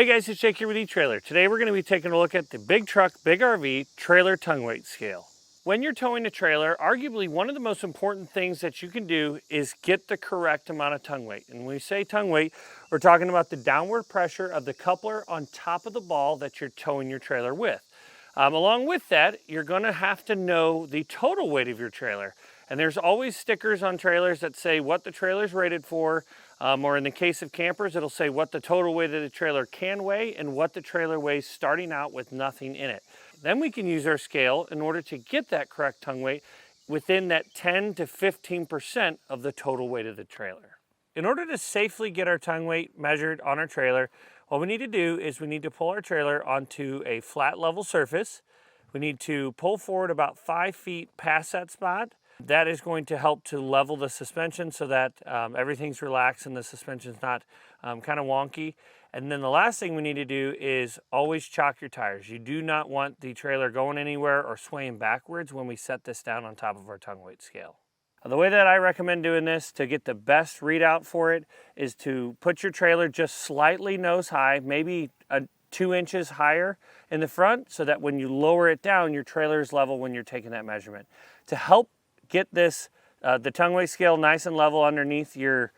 Hey guys, it's Jake here with eTrailer. Today we're going to be taking a look at the Big Truck, Big RV trailer tongue weight scale. When you're towing a trailer, arguably one of the most important things that you can do is get the correct amount of tongue weight. And when we say tongue weight, we're talking about the downward pressure of the coupler on top of the ball that you're towing your trailer with. Along with that, you're going to have to know the total weight of your trailer. And there's always stickers on trailers that say what the trailer's rated for, or in the case of campers, it'll say what the total weight of the trailer can weigh and what the trailer weighs starting out with nothing in it. Then we can use our scale in order to get that correct tongue weight within that 10 to 15% of the total weight of the trailer. In order to safely get our tongue weight measured on our trailer, what we need to do is we need to pull our trailer onto a flat level surface. We need to pull forward about 5 feet past that spot. That is going to help to level the suspension so that everything's relaxed and the suspension's not kind of wonky. And then the last thing we need to do is always chock your tires. You do not want the trailer going anywhere or swaying backwards when we set this down on top of our tongue weight scale. The way that I recommend doing this to get the best readout for it is to put your trailer just slightly nose high, maybe 2 inches higher in the front, so that when you lower it down, your trailer is level when you're taking that measurement. To help get this, the tongue weight scale nice and level underneath your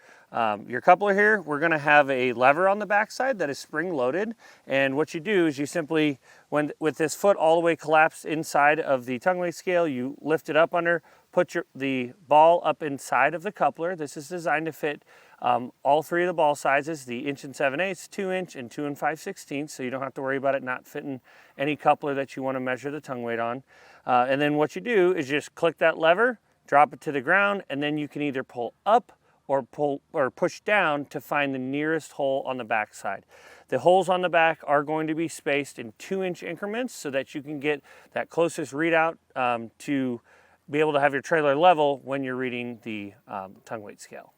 coupler here, we're going to have a lever on the backside that is spring loaded. And what you do is you simply, with this foot all the way collapsed inside of the tongue weight scale, you lift it up under, put the ball up inside of the coupler. This is designed to fit all 3 of the ball sizes, the 1 7/8, 2 inch, and 2 5/16, so you don't have to worry about it not fitting any coupler that you want to measure the tongue weight on. And then what you do is just click that lever, drop it to the ground, and then you can either pull up or push down to find the nearest hole on the back side. The holes on the back are going to be spaced in 2-inch increments so that you can get that closest readout to be able to have your trailer level when you're reading the tongue weight scale.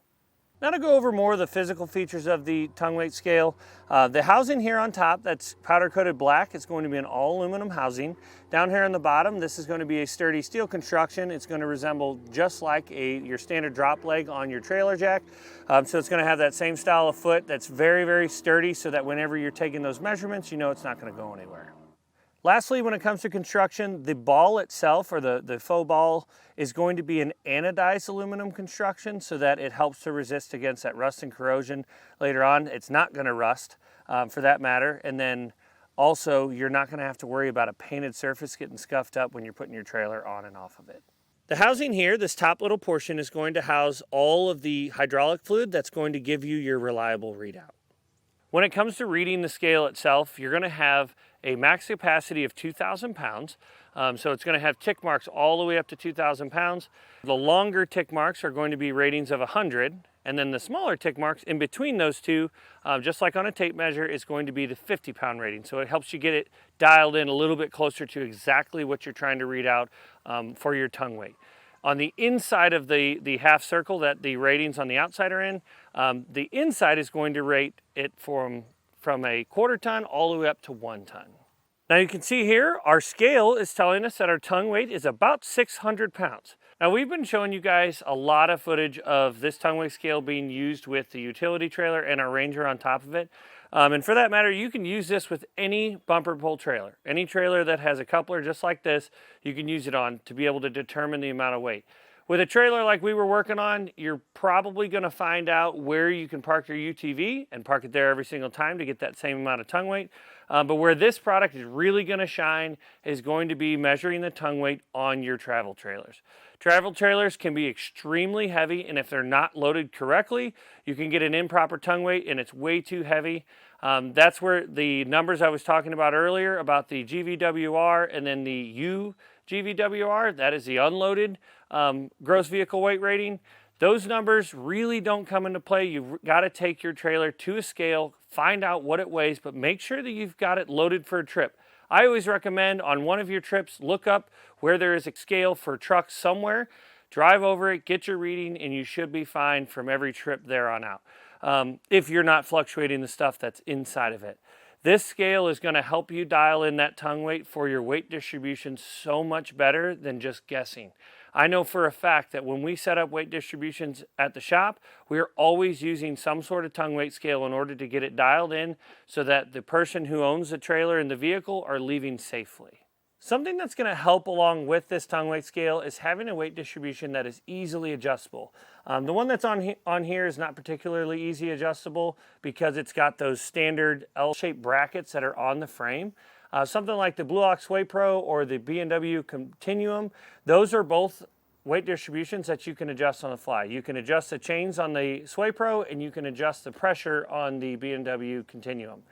Now to go over more of the physical features of the tongue weight scale, the housing here on top that's powder coated black is going to be an all aluminum housing. Down here on the bottom, this is going to be a sturdy steel construction. It's going to resemble just like your standard drop leg on your trailer jack. So it's going to have that same style of foot that's very, very sturdy so that whenever you're taking those measurements, you know it's not going to go anywhere. Lastly, when it comes to construction, the ball itself, or the faux ball, is going to be an anodized aluminum construction so that it helps to resist against that rust and corrosion later on. It's not going to rust for that matter. And then also, you're not going to have to worry about a painted surface getting scuffed up when you're putting your trailer on and off of it. The housing here, this top little portion, is going to house all of the hydraulic fluid that's going to give you your reliable readout. When it comes to reading the scale itself, you're going to have a max capacity of 2,000 pounds. So it's going to have tick marks all the way up to 2,000 pounds. The longer tick marks are going to be ratings of 100, and then the smaller tick marks in between those two, just like on a tape measure, is going to be the 50-pound rating. So it helps you get it dialed in a little bit closer to exactly what you're trying to read out for your tongue weight. On the inside of the half circle that the ratings on the outside are in, the inside is going to rate it from a 1/4 ton all the way up to 1 ton. Now you can see here, our scale is telling us that our tongue weight is about 600 pounds. Now we've been showing you guys a lot of footage of this tongue weight scale being used with the utility trailer and our Ranger on top of it. And for that matter, you can use this with any bumper pull trailer. Any trailer that has a coupler just like this, you can use it on to be able to determine the amount of weight. With a trailer like we were working on, you're probably going to find out where you can park your UTV and park it there every single time to get that same amount of tongue weight. But where this product is really going to shine is going to be measuring the tongue weight on your travel trailers. Travel trailers can be extremely heavy, and if they're not loaded correctly, you can get an improper tongue weight and it's way too heavy. That's where the numbers I was talking about earlier about the GVWR and then the UGVWR, that is the unloaded gross vehicle weight rating. Those numbers really don't come into play. You've got to take your trailer to a scale, find out what it weighs, but make sure that you've got it loaded for a trip. I always recommend on one of your trips, look up where there is a scale for trucks somewhere, drive over it, get your reading, and you should be fine from every trip there on out. If you're not fluctuating the stuff that's inside of it. This scale is going to help you dial in that tongue weight for your weight distribution so much better than just guessing. I know for a fact that when we set up weight distributions at the shop, we are always using some sort of tongue weight scale in order to get it dialed in so that the person who owns the trailer and the vehicle are leaving safely. Something that's going to help along with this tongue weight scale is having a weight distribution that is easily adjustable. The one that's on here is not particularly easy adjustable because it's got those standard L-shaped brackets that are on the frame. Something like the Blue Ox Sway Pro or the B&W Continuum, those are both weight distributions that you can adjust on the fly. You can adjust the chains on the Sway Pro and you can adjust the pressure on the B&W Continuum.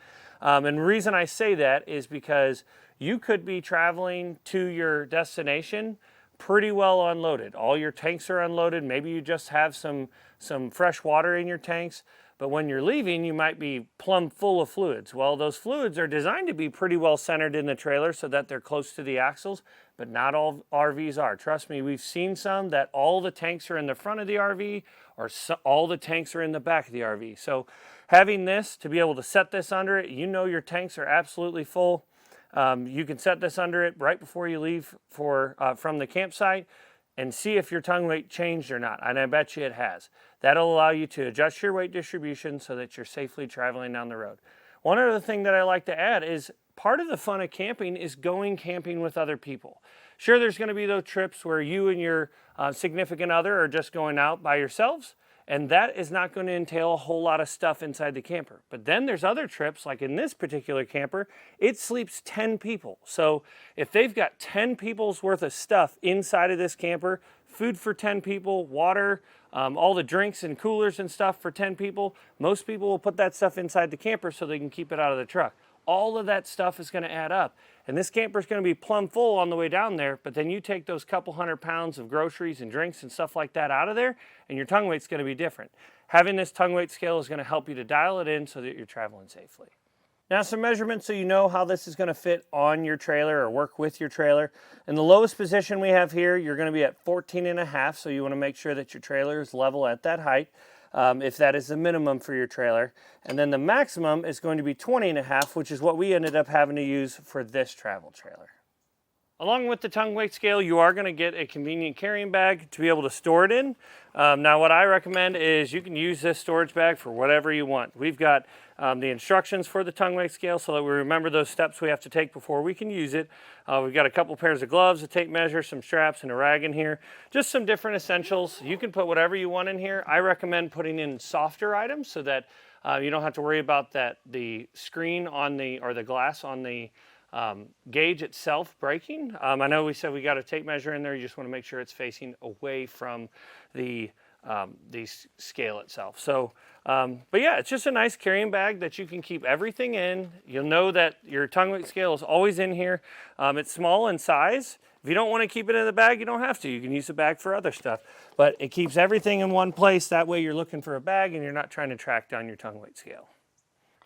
And the reason I say that is because you could be traveling to your destination pretty well unloaded. All your tanks are unloaded. Maybe you just have some fresh water in your tanks. But when you're leaving, you might be plumb full of fluids. Well, those fluids are designed to be pretty well centered in the trailer so that they're close to the axles, but not all RVs are. Trust me, we've seen some that all the tanks are in the front of the RV or all the tanks are in the back of the RV. So having this, to be able to set this under it, you know your tanks are absolutely full. You can set this under it right before you leave from the campsite and see if your tongue weight changed or not. And I bet you it has. That'll allow you to adjust your weight distribution so that you're safely traveling down the road. One other thing that I like to add is part of the fun of camping is going camping with other people. Sure, there's going to be those trips where you and your significant other are just going out by yourselves, and that is not going to entail a whole lot of stuff inside the camper. But then there's other trips, like in this particular camper, it sleeps 10 people. So if they've got 10 people's worth of stuff inside of this camper, food for 10 people, water, all the drinks and coolers and stuff for 10 people, most people will put that stuff inside the camper so they can keep it out of the truck. All of that stuff is going to add up. And this camper is going to be plumb full on the way down there, but then you take those couple 100 pounds of groceries and drinks and stuff like that out of there, and your tongue weight's going to be different. Having this tongue weight scale is going to help you to dial it in so that you're traveling safely. Now some measurements so you know how this is going to fit on your trailer or work with your trailer. In the lowest position we have here, you're going to be at 14.5, so you want to make sure that your trailer is level at that height. If that is the minimum for your trailer. And then the maximum is going to be 20.5, which is what we ended up having to use for this travel trailer. Along with the tongue weight scale, you are going to get a convenient carrying bag to be able to store it in. Now what I recommend is you can use this storage bag for whatever you want. We've got the instructions for the tongue weight scale so that we remember those steps we have to take before we can use it. We've got a couple pairs of gloves, a tape measure, some straps, and a rag in here. Just some different essentials. You can put whatever you want in here. I recommend putting in softer items so that you don't have to worry about the screen on or the glass on the gauge itself breaking. I know we said we got a tape measure in there. You just want to make sure it's facing away from the scale itself. So, but yeah, it's just a nice carrying bag that you can keep everything in. You'll know that your tongue weight scale is always in here. It's small in size. If you don't want to keep it in the bag, you don't have to. You can use the bag for other stuff. But it keeps everything in one place. That way you're looking for a bag and you're not trying to track down your tongue weight scale.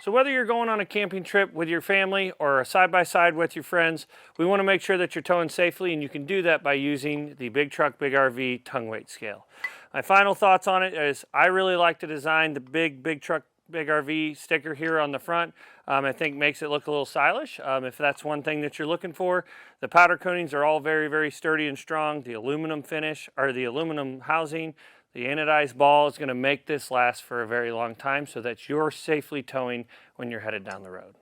So whether you're going on a camping trip with your family or a side-by-side with your friends, we want to make sure that you're towing safely, and you can do that by using the Big Truck Big RV tongue weight scale. My final thoughts on it is I really like to design the Big Truck Big RV sticker here on the front. I think makes it look a little stylish. If that's one thing that you're looking for. The powder coatings are all very, very sturdy and strong. The aluminum finish, or the aluminum housing, the anodized ball is going to make this last for a very long time so that you're safely towing when you're headed down the road.